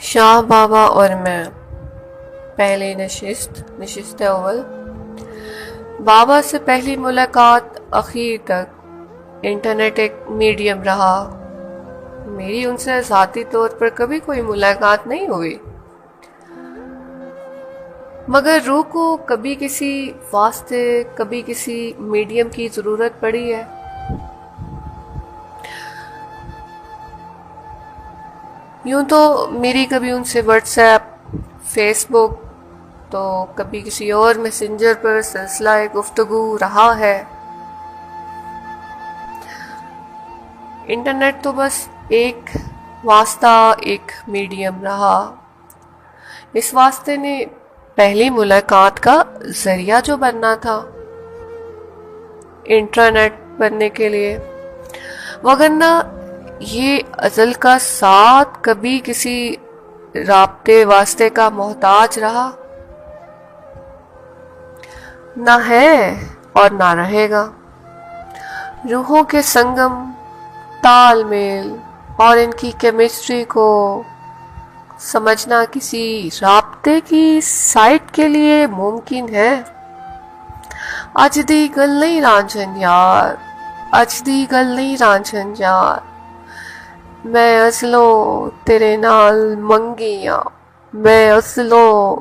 شاہ بابا اور میں پہلی نشست اول۔ بابا سے پہلی ملاقات اخیر تک انٹرنیٹ ایک میڈیم رہا۔ میری ان سے ذاتی طور پر کبھی کوئی ملاقات نہیں ہوئی، مگر روح کو کبھی کسی واسطے، کبھی کسی میڈیم کی ضرورت پڑی ہے۔ یوں تو میری کبھی ان سے واٹس ایپ، فیس بک، تو کبھی کسی اور میسنجر پر سلسلہ گفتگو رہا ہے۔ انٹرنیٹ تو بس ایک واسطہ، ایک میڈیم رہا۔ اس واسطے نے پہلی ملاقات کا ذریعہ جو بننا تھا انٹرنیٹ بننے کے لیے، وگرنہ یہ ازل کا ساتھ کبھی کسی رابطے واسطے کا محتاج رہا نہ ہے اور نہ رہے گا۔ روحوں کے سنگم، تال میل اور ان کی کیمسٹری کو سمجھنا کسی رابطے کی سائٹ کے لیے ممکن ہے۔ اج دی گل نہیں رانجھن یار، اج دی گل نہیں رانجھن یار، میں اصلوں تیرے نال منگیاں، میں اصلوں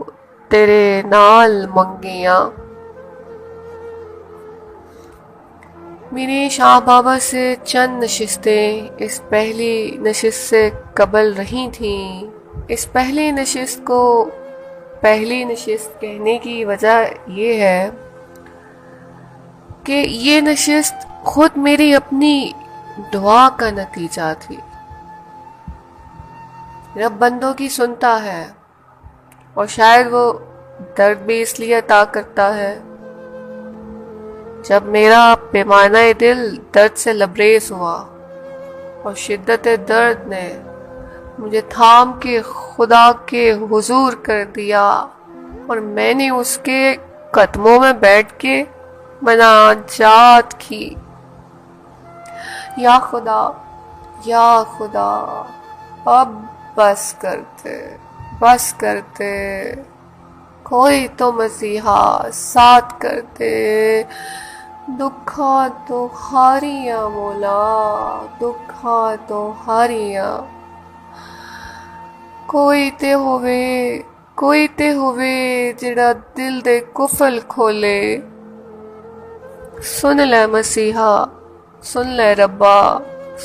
تیرے نال منگیاں۔ میری شاہ بابا سے چند نشستیں اس پہلی نشست سے قبل رہی تھیں۔ اس پہلی نشست کو پہلی نشست کہنے کی وجہ یہ ہے کہ یہ نشست خود میری اپنی دعا کا نتیجہ تھی۔ رب بندوں کی سنتا ہے، اور شاید وہ درد بھی اس لیے عطا کرتا ہے۔ جب میرا پیمانہ دل درد سے لبریز ہوا اور شدت درد نے مجھے تھام کے خدا کے حضور کر دیا، اور میں نے اس کے قدموں میں بیٹھ کے مناجات کی، یا خدا، یا خدا، اب بس کرتے، کوئی تو مسیحا ساتھ کرتے، دکھا تو ہاریاں مولا، دکھا تو ہاریاں، کوئی تے ہوئے جڑا دل دے کفل کھولے، سن لے مسیحا، سن لے ربا،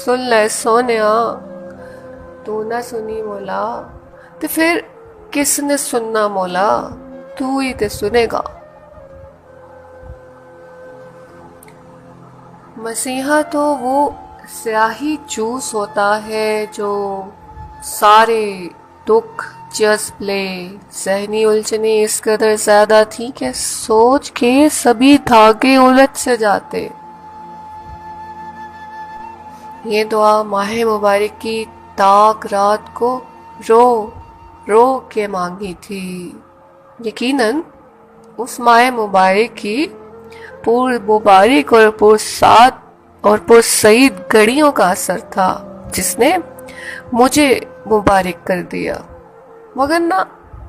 سن لے سونیا۔ تو نہ سنی مولا تو پھر کس نے سننا مولا، تو ہی تے سنے گا۔ مسیحا تو وہ سیاہی جوس ہوتا ہے جو سارے دکھ جذب لے۔ ذہنی الجھنیں اس قدر زیادہ تھی کہ سوچ کے سبھی دھاگے الجھ سے جاتے۔ یہ دعا ماہ مبارک کی تاک رات کو رو رو کے مانگی تھی۔ یقیناً اس ماہ مبارک کی پر مبارک اور پرسعد اور پرسعید گھڑیوں کا اثر تھا جس نے مجھے مبارک کر دیا، وگرنہ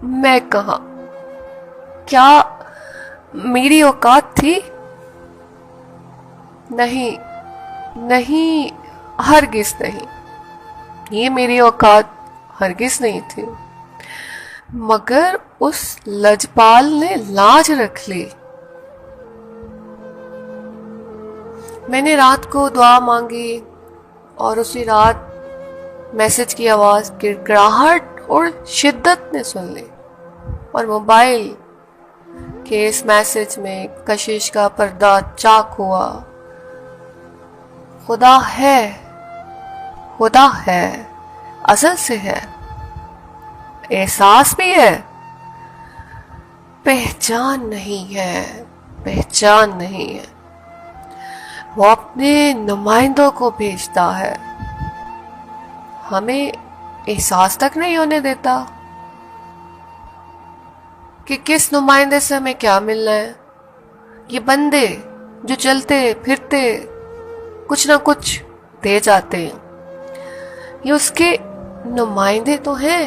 میں کہاں، کیا میری اوقات تھی؟ نہیں، ہرگز نہیں، یہ میری اوقات ہرگز نہیں تھی۔ مگر اس لجپال نے لاج رکھ لی۔ میں نے رات کو دعا مانگی اور اسی رات میسج کی آواز گڑگڑاہٹ اور شدت نے سن لی، اور موبائل کے اس میسج میں کشش کا پردہ چاک ہوا۔ خدا ہے، ازل سے ہے، احساس بھی ہے، پہچان نہیں ہے۔ وہ اپنے نمائندوں کو بھیجتا ہے، ہمیں احساس تک نہیں ہونے دیتا کہ کس نمائندے سے ہمیں کیا ملنا ہے۔ یہ بندے جو چلتے پھرتے کچھ نہ کچھ دے جاتے ہیں، یہ اس کے نمائندے تو ہیں،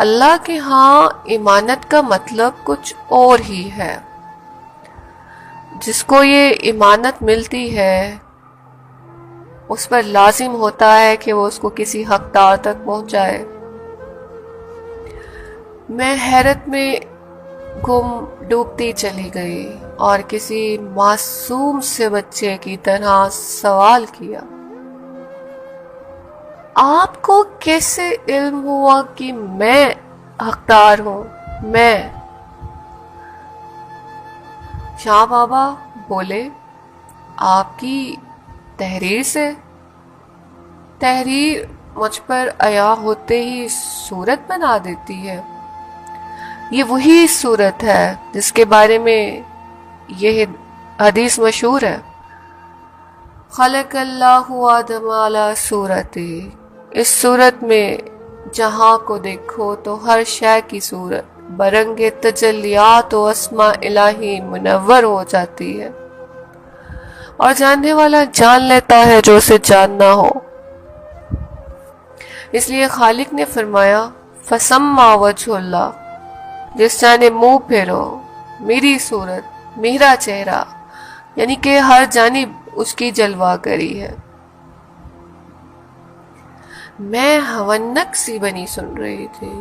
اللہ کے ہاں ایمانت کا مطلب کچھ اور ہی ہے۔ جس کو یہ ایمانت ملتی ہے اس پر لازم ہوتا ہے کہ وہ اس کو کسی حقدار تک پہنچائے۔ میں حیرت میں گم ڈوبتی چلی گئی اور کسی معصوم سے بچے کی طرح سوال کیا، آپ کو کیسے علم ہوا کہ میں حقدار ہوں؟ میں شاہ بابا بولے، آپ کی تحریر سے۔ تحریر مجھ پر عیا ہوتے ہی صورت بنا دیتی ہے۔ یہ وہی صورت ہے جس کے بارے میں یہ حدیث مشہور ہے، خلق اللہ آدم علی صورتی۔ اس صورت میں جہاں کو دیکھو تو ہر شے کی صورت برنگ تجلیات و اسماء الہی منور ہو جاتی ہے، اور جاننے والا جان لیتا ہے جو اسے جاننا ہو۔ اس لیے خالق نے فرمایا فسما وجہ اللہ، جس جانب منہ پھیرو میری صورت، میرا چہرہ، یعنی کہ ہر جانب اس کی جلوہ گری ہے۔ میں ہونک سی بنی سن رہی تھی،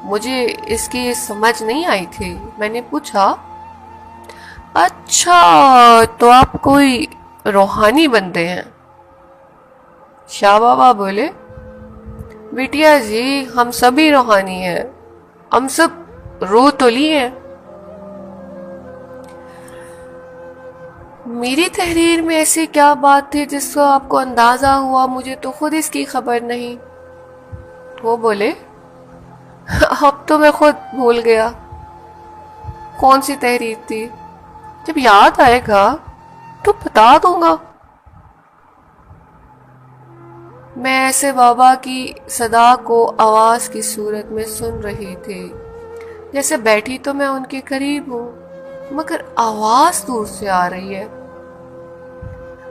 مجھے اس کی سمجھ نہیں آئی تھی۔ میں نے پوچھا، اچھا تو آپ کوئی روحانی بندے ہیں؟ شاہ بابا بولے، بیٹیا جی ہم سبھی روحانی ہیں، ہم سب روح تو لی ہیں۔ میری تحریر میں ایسی کیا بات تھی جس کو آپ کو اندازہ ہوا؟ مجھے تو خود اس کی خبر نہیں۔ وہ بولے، اب تو میں خود بھول گیا کون سی تحریر تھی، جب یاد آئے گا تو بتا دوں گا۔ میں ایسے بابا کی صدا کو آواز کی صورت میں سن رہی تھی جیسے بیٹھی تو میں ان کے قریب ہوں، مگر آواز دور سے آ رہی ہے،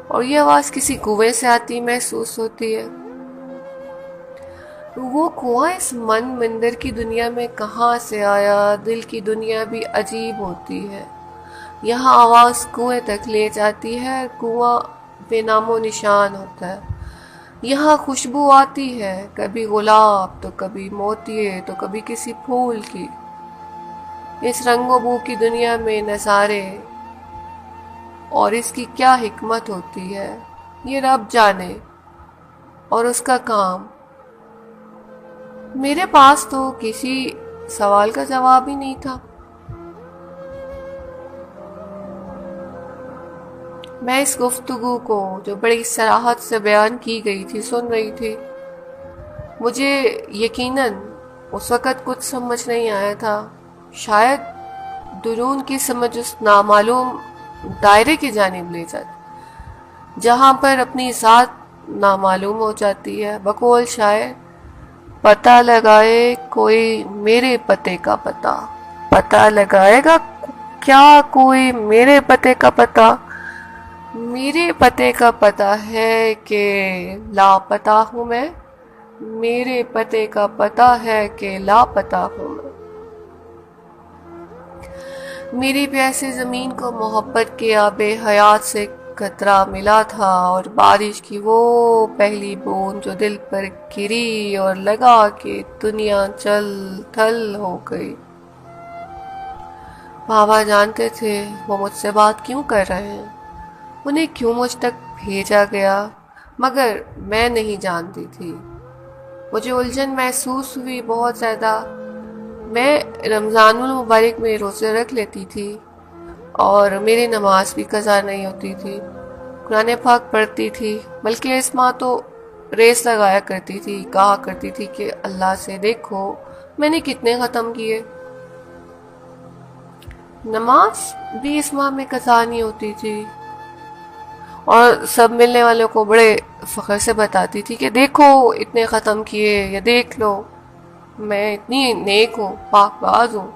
اور یہ آواز کسی کنویں سے آتی محسوس ہوتی ہے۔ وہ کنواں اس من مندر کی دنیا میں کہاں سے آیا؟ دل کی دنیا بھی عجیب ہوتی ہے، یہاں آواز کنویں تک لے جاتی ہے، کنواں بے نام و نشان ہوتا ہے۔ یہاں خوشبو آتی ہے، کبھی گلاب تو کبھی موتیے تو کبھی کسی پھول کی۔ اس رنگ و بو کی دنیا میں نظارے اور اس کی کیا حکمت ہوتی ہے یہ رب جانے، اور اس کا کام۔ میرے پاس تو کسی سوال کا جواب ہی نہیں تھا۔ میں اس گفتگو کو جو بڑی صراحت سے بیان کی گئی تھی سن رہی تھی۔ مجھے یقیناً اس وقت کچھ سمجھ نہیں آیا تھا، شاید درون کی سمجھ اس نامعلوم دائرے کی جانب لے جاتی جہاں پر اپنی ذات نامعلوم ہو جاتی ہے۔ بقول شاعر، پتہ لگائے کوئی میرے پتے کا پتہ، پتہ لگائے گا کیا کوئی میرے پتے کا پتہ؟ میرے پتے کا پتہ ہے کہ لاپتہ ہوں میں، میرے پتے کا پتہ ہے کہ لاپتہ ہوں میں۔ میری پیاسی زمین کو محبت کے آب حیات سے قطرہ ملا تھا، اور بارش کی وہ پہلی بوند جو دل پر گری اور لگا کہ دنیا چل تھل ہو گئی۔ بابا جانتے تھے وہ مجھ سے بات کیوں کر رہے ہیں، انہیں کیوں مجھ تک بھیجا گیا، مگر میں نہیں جانتی تھی۔ مجھے الجھن محسوس ہوئی بہت زیادہ۔ میں رمضان المبارک میں روزے رکھ لیتی تھی اور میری نماز بھی قضا نہیں ہوتی تھی، قرآن پاک پڑھتی تھی، بلکہ اس ماں تو ریس لگایا کرتی تھی، کہا کرتی تھی کہ اللہ سے دیکھو میں نے کتنے ختم کیے۔ نماز بھی اس ماہ میں قضا نہیں ہوتی تھی، اور سب ملنے والوں کو بڑے فخر سے بتاتی تھی کہ دیکھو اتنے ختم کیے، یا دیکھ لو میں اتنی نیک ہوں، پاک باز ہوں۔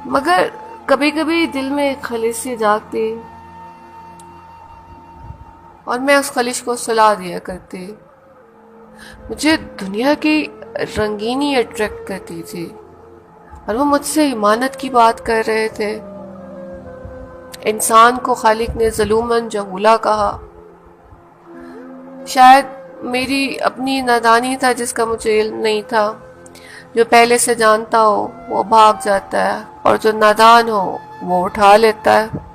مگر کبھی کبھی دل میں ایک خلش سی جاگتی اور میں اس خلش کو سلا دیا کرتی۔ مجھے دنیا کی رنگینی اٹریکٹ کرتی تھی اور وہ مجھ سے ایمانت کی بات کر رہے تھے۔ انسان کو خالق نے ظلوماً جہولا کہا۔ شاید میری اپنی نادانی تھا جس کا مجھے علم نہیں تھا۔ جو پہلے سے جانتا ہو وہ بھاگ جاتا ہے اور جو نادان ہو وہ اٹھا لیتا ہے۔